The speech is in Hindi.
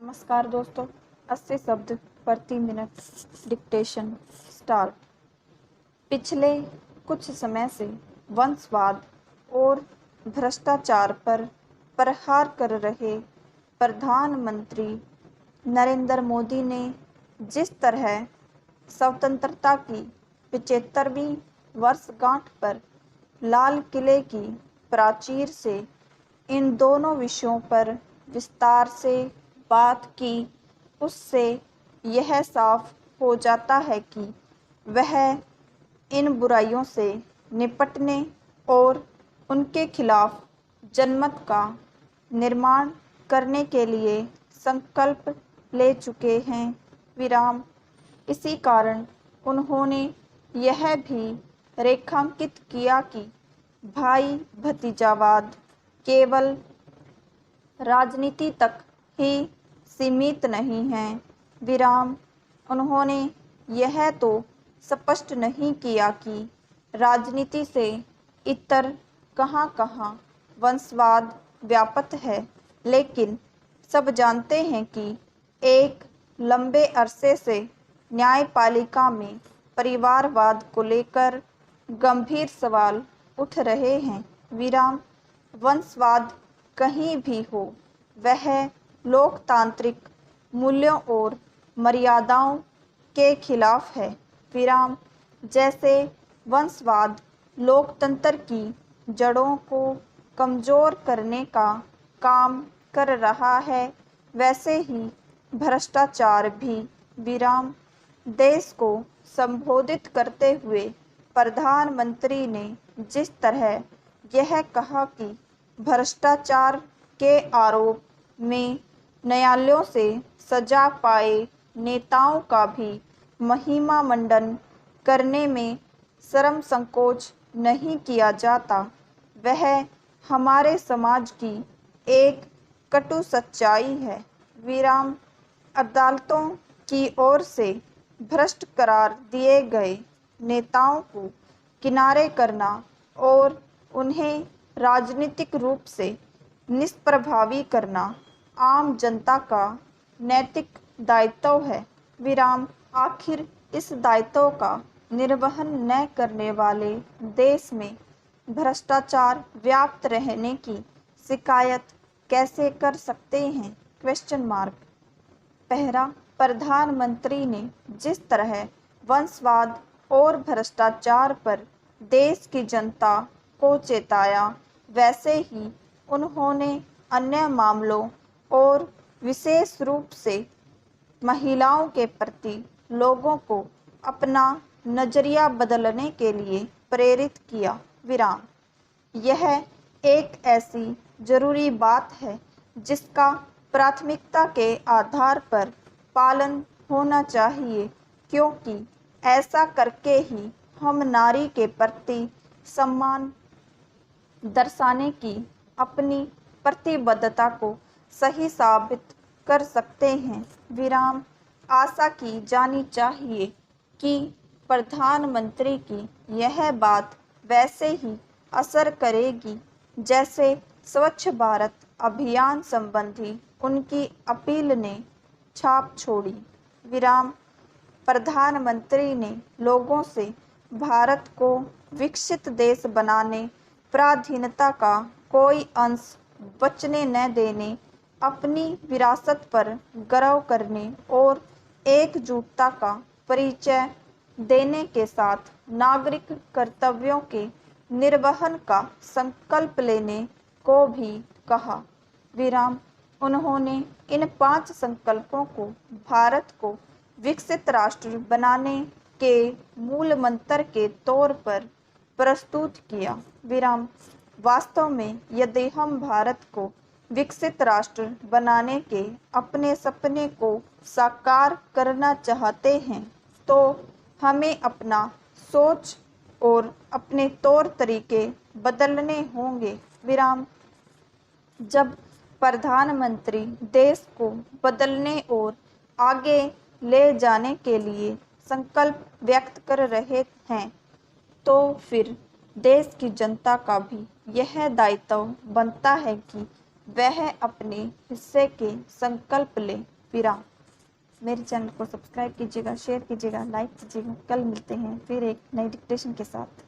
नमस्कार दोस्तों। 80 शब्द प्रति मिनट डिक्टेशन स्टार्ट। पिछले कुछ समय से वंशवाद और भ्रष्टाचार पर प्रहार कर रहे प्रधानमंत्री नरेंद्र मोदी ने जिस तरह स्वतंत्रता की 75वीं वर्षगांठ पर लाल किले की प्राचीर से इन दोनों विषयों पर विस्तार से बात की, उससे यह साफ हो जाता है कि वह इन बुराइयों से निपटने और उनके खिलाफ जनमत का निर्माण करने के लिए संकल्प ले चुके हैं। विराम। इसी कारण उन्होंने यह भी रेखांकित किया कि भाई भतीजावाद केवल राजनीति तक ही सीमित नहीं है। विराम। उन्होंने यह तो स्पष्ट नहीं किया कि राजनीति से इतर कहाँ-कहाँ वंशवाद व्याप्त है, लेकिन सब जानते हैं कि एक लंबे अरसे से न्यायपालिका में परिवारवाद को लेकर गंभीर सवाल उठ रहे हैं। विराम। वंशवाद कहीं भी हो, वह लोकतांत्रिक मूल्यों और मर्यादाओं के खिलाफ है। विराम। जैसे वंशवाद लोकतंत्र की जड़ों को कमजोर करने का काम कर रहा है, वैसे ही भ्रष्टाचार भी। विराम। देश को संबोधित करते हुए प्रधानमंत्री ने जिस तरह यह कहा कि भ्रष्टाचार के आरोप में न्यायालयों से सजा पाए नेताओं का भी महिमा मंडन करने में शर्म संकोच नहीं किया जाता, वह हमारे समाज की एक कटु सच्चाई है। विराम। अदालतों की ओर से भ्रष्ट करार दिए गए नेताओं को किनारे करना और उन्हें राजनीतिक रूप से निष्प्रभावी करना आम जनता का नैतिक दायित्व है। विराम। आखिर इस दायित्व का निर्वहन न करने वाले देश में भ्रष्टाचार व्याप्त रहने की शिकायत कैसे कर सकते हैं? Question mark. पहला, प्रधानमंत्री ने जिस तरह वंशवाद और भ्रष्टाचार पर देश की जनता को चेताया, वैसे ही उन्होंने अन्य मामलों और विशेष रूप से महिलाओं के प्रति लोगों को अपना नजरिया बदलने के लिए प्रेरित किया। विराम। यह एक ऐसी जरूरी बात है जिसका प्राथमिकता के आधार पर पालन होना चाहिए, क्योंकि ऐसा करके ही हम नारी के प्रति सम्मान दर्शाने की अपनी प्रतिबद्धता को सही साबित कर सकते हैं। विराम। आशा की जानी चाहिए कि प्रधानमंत्री की यह बात वैसे ही असर करेगी जैसे स्वच्छ भारत अभियान संबंधी उनकी अपील ने छाप छोड़ी। विराम। प्रधानमंत्री ने लोगों से भारत को विकसित देश बनाने, पराधीनता का कोई अंश बचने न देने, अपनी विरासत पर गर्व करने और एकजुटता का परिचय देने के साथ नागरिक कर्तव्यों के निर्वहन का संकल्प लेने को भी कहा। विराम। उन्होंने इन 5 संकल्पों को भारत को विकसित राष्ट्र बनाने के मूल मंत्र के तौर पर प्रस्तुत किया। विराम। वास्तव में यदि हम भारत को विकसित राष्ट्र बनाने के अपने सपने को साकार करना चाहते हैं, तो हमें अपना सोच और अपने तौर तरीके बदलने होंगे। विराम। जब प्रधानमंत्री देश को बदलने और आगे ले जाने के लिए संकल्प व्यक्त कर रहे हैं, तो फिर देश की जनता का भी यह दायित्व बनता है कि वह अपने हिस्से के संकल्प ले। विराम। मेरे चैनल को सब्सक्राइब कीजिएगा, शेयर कीजिएगा, लाइक कीजिएगा। कल मिलते हैं फिर एक नई डिक्टेशन के साथ।